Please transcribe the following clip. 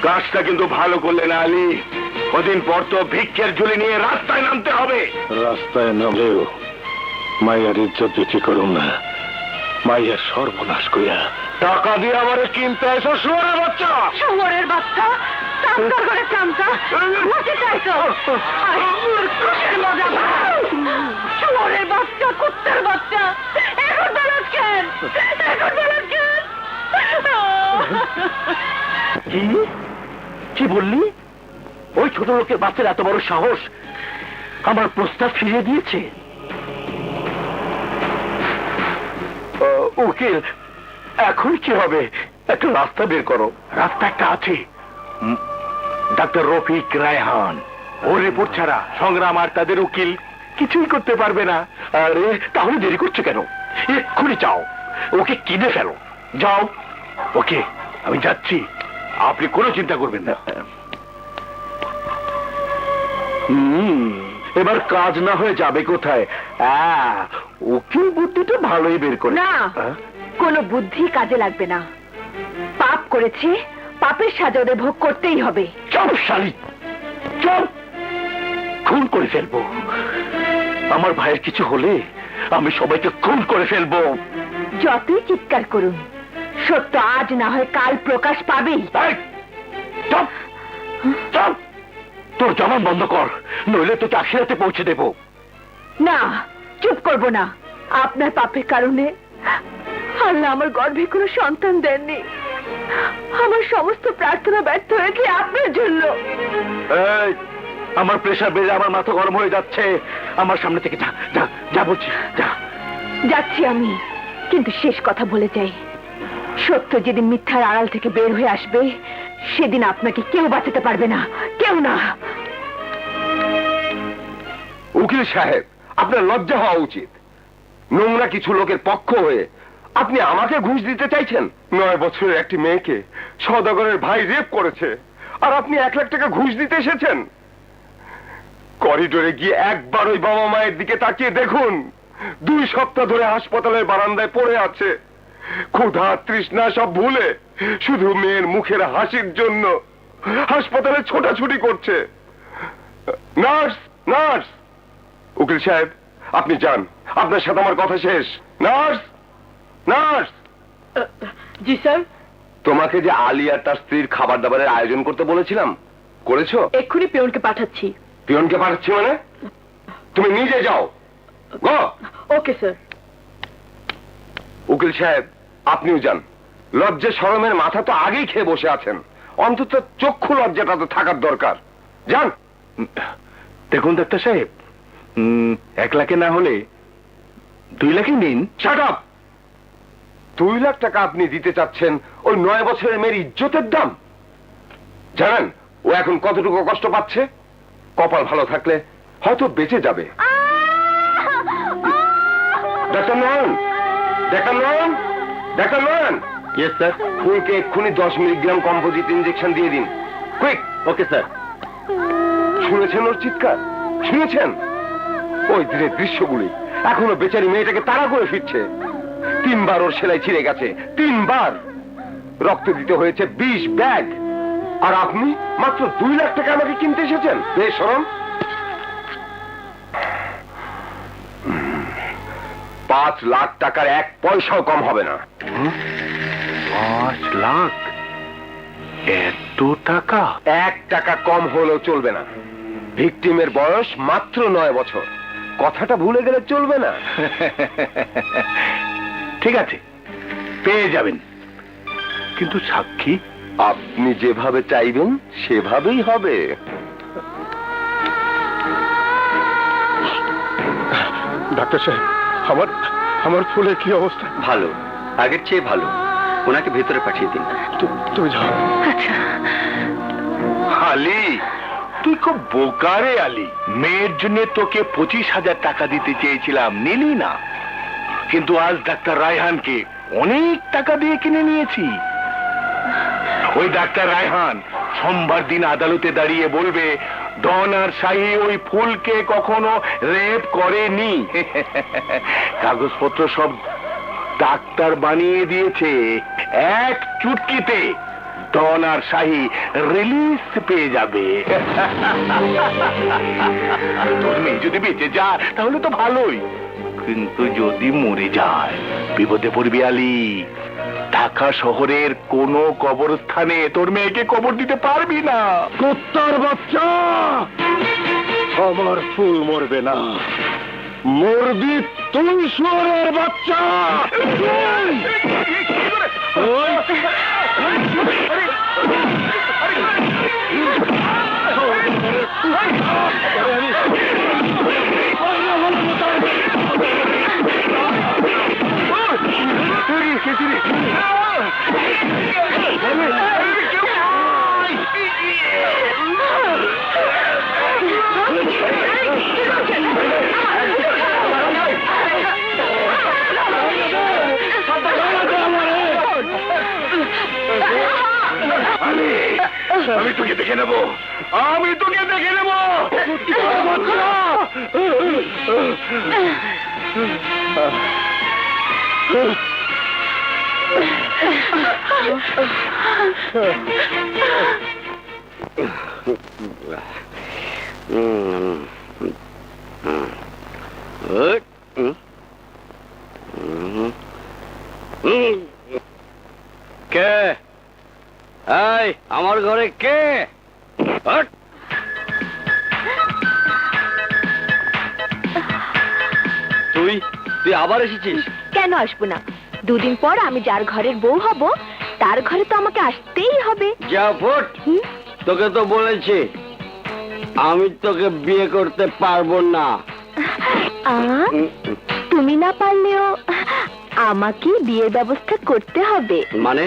কাজটা কিন্তু ভালো করলে না আলী। কদিন পর তো ভিক্ষের ঝুলি নিয়ে রাস্তায় নামতে হবে। রাস্তায় নামলেও মাইয়ার ইজ্জত বিক্রি করুন না। মাইয়ার সর্বনাশ কইয়া টাকা দিয়ে আমার কিনতে এসো শুয়োরের বাচ্চা। শুয়োরের বাচ্চা? চামচার ঘরে চামচা বসে চাইছো? মজা শুয়োরের বাচ্চা, কুত্তার বাচ্চা, এখন বেরোস কেন? এখন বেরোস কেন? কি বললি? ওই ছোট লোকের বাচ্চার এত বড় সাহস আমার প্রস্তাব ফিরিয়ে দিয়েছে? উকিল, এখন কি হবে? একটা রাস্তা বের করো। রাস্তা একটা আছে, ডাক্তার রফিক রায়হান। ওর রিপোর্ট ছাড়া সংগ্রাম আর তাদের উকিল কিছুই করতে পারবে না। আরে তাহলে দেরি করছে কেন? এক্ষুনি যাও, ওকে কিনে ফেলো। যাও। ওকে, আমি যাচ্ছি, আপনি কোনো চিন্তা করবেন না। এবার কাজ না হয়ে যাবে কোথায়? উকিল বুদ্ধিটা ভালোই বের করে না, কোনো বুদ্ধি কাজে লাগবে না। পাপ করেছে, পাপের সাজা ওদের ভোগ করতেই হবে। চুপ শালি, চুপ। খুন করে ফেলবো। আমার ভাইয়ের কিছু হলে আমি সবাইকে খুন করে ফেলবো। যতই চিৎকার করুন, সত্য আজ না হয় কাল প্রকাশ পাবেই। চুপ, চুপ। তোর জবান বন্ধ কর, নইলে তোকে আখিরাতে পৌঁছে দেব। না, চুপ করব না। আপনার পাপের কারণে আল্লাহ আমার গর্ভে কোনো সন্তান দেননি। আমার সমস্ত প্রার্থনা ব্যর্থ হয়েছে আপনার জন্য। আমার প্রেশার বেড়ে আমার মাথা গরম হয়ে যাচ্ছে। আমার সামনে থেকে যা, যা, যা বলছি, যা। যাচ্ছি আমি, কিন্তু শেষ কথা বলে যাই। সত্য যেদিন মিথ্যার আড়াল থেকে বের হয়ে আসবে, সেদিন আপনাকে কেউ বাঁচাতে পারবে না, কেউ না। উকিল সাহেব, আপনার লজ্জা হওয়া উচিত। নোংরা কিছু লোকের পক্ষ হয়ে আপনি আমাকে ঘুষ দিতে চাইছেন? 9 বছরের একটি মেয়েকে সওদাগরের ভাই রেপ করেছে, আর আপনি 1 লাখ টাকা ঘুষ দিতে এসেছেন? করিডোরে গিয়ে একবার ওই বাবা মায়ের দিকে তাকিয়ে দেখুন। 2 সপ্তাহ ধরে হাসপাতালের বারান্দায় পড়ে আছে, ক্ষুধা তৃষ্ণা সব ভুলে শুধু মেয়ের মুখের হাসির জন্য হাসপাতালে ছোটাছুটি করছে। Nurse, nurse. উকিল সাহেব, আপনি যান, আপনার সাথে আমার কথা শেষ। Nurse, nurse. জি স্যার। তোমাকে যে আলী আর তার স্ত্রীর খাবার দাবারের আয়োজন করতে বলেছিলাম, করেছো? এক্ষুনি পিয়নকে পাঠাচ্ছি। পিয়নকে পাঠাচ্ছি মানে? তুমি নিজে যাও। গো। Okay sir. উকিল সাহেব, আপনিও যান। লজ্জা শরমের মাথা তো আগেই খেয়ে বসে আছেন, অন্তত চক্ষু লজ্জাটা তো থাকার দরকার। যান। দেখুন ডাক্তার সাহেব, 1 লাখে না হলে 2 লাখে নিন। Shut up. 2 লাখ টাকা আপনি দিতে চাচ্ছেন ওই 9 বছরের মেয়ের ইজ্জতের দাম? জানেন ও এখন কতটুকু কষ্ট পাচ্ছে? কপাল ভালো থাকলে হয়তো বেঁচে যাবে। Doctor Nayan, doctor Nayan, doctor Nayan. Yes sir. ফুলকে এক্ষুনি 10 মিলিগ্রাম কম্পোজিট ইনজেকশন দিয়ে দিন, কুইক। Okay sir. শুনেছেন ওর চিৎকার? শুনেছেন? ওই দিনের দৃশ্যগুলি এখনো বেচারি মেয়েটাকে তাড়া করে ফিরছে। 3 বার ওর সেলাই ছিঁড়ে গেছে, 3 বার রক্ত দিতে হয়েছে 20 ব্যাগ। আর আপনি মাত্র 2 লাখ টাকা আমাকে কিনতে এসেছেন? বেশ শরম। 5 লাখ টাকার 1 পয়সাও কম হবে না। 5 লাখ? এত টাকা? 1 টাকা কম হলেও চলবে না। ভিকটিমের বয়স মাত্র 9 বছর। কথাটা ভুলে গেলে চলবে না। ঠিক আছে, পেয়ে যাবেন, কিন্তু সাক্ষী? আপনি যেভাবে চাইবেন সেভাবেই হবে। ডাক্তার সাহেব, আমার ফুলের কি অবস্থা? ভালো, আগের চেয়ে ভালো। ওনাকে ভেতরে পাঠিয়ে দিন। তুমি যাও। আলী, তুই খুব বোকা রে আলী। মেয়ের জন্য তোকে 25,000 টাকা দিতে চেয়েছিলাম, নিলি না। কিন্তু আজ ডাক্তার রায়হানকে অনেক টাকা দিয়ে কিনে নিয়েছি। ওই ডাক্তার রায়হান সোমবার দিন আদালতে দাঁড়িয়ে বলবে ডন আর শাহী ওই ফুলকে কখনো রেপ করেনি। কাগজপত্র সব ডাক্তার বানিয়ে দিয়েছে। এক চুটকিতে ডন আর শাহী রিলিজ পেয়ে যাবে। তোর মেয়ে যদি বেঁচে যায় তাহলে তো ভালোই, কিন্তু যদি মরে যায় বিপদে পড়বি আলী। ঢাকা শহরের কোন কবরস্থানে তোর মেয়েকে কবর দিতে পারবি না। কুত্তার বাচ্চা, আমার ফুল মরবে না, মরবি তুই শুয়োরের বাচ্চা। আমি তোকে দেখে নেবো, আমি তোকে দেখে নেবো। কে? এই আমার ঘরে কে? হট! তুই তুই আবার এসেছিস? কেন আসবো না? দুদিন পর আমি যার ঘরের বউ হব তার ঘরে তো আমাকে আসতেই হবে। যা ফুট, তোকে তো বলেছি আমি তোকে বিয়ে করতে পারবো না। তুমি না পারলেও আমাকে বিয়ের ব্যবস্থা করতে হবে। মানে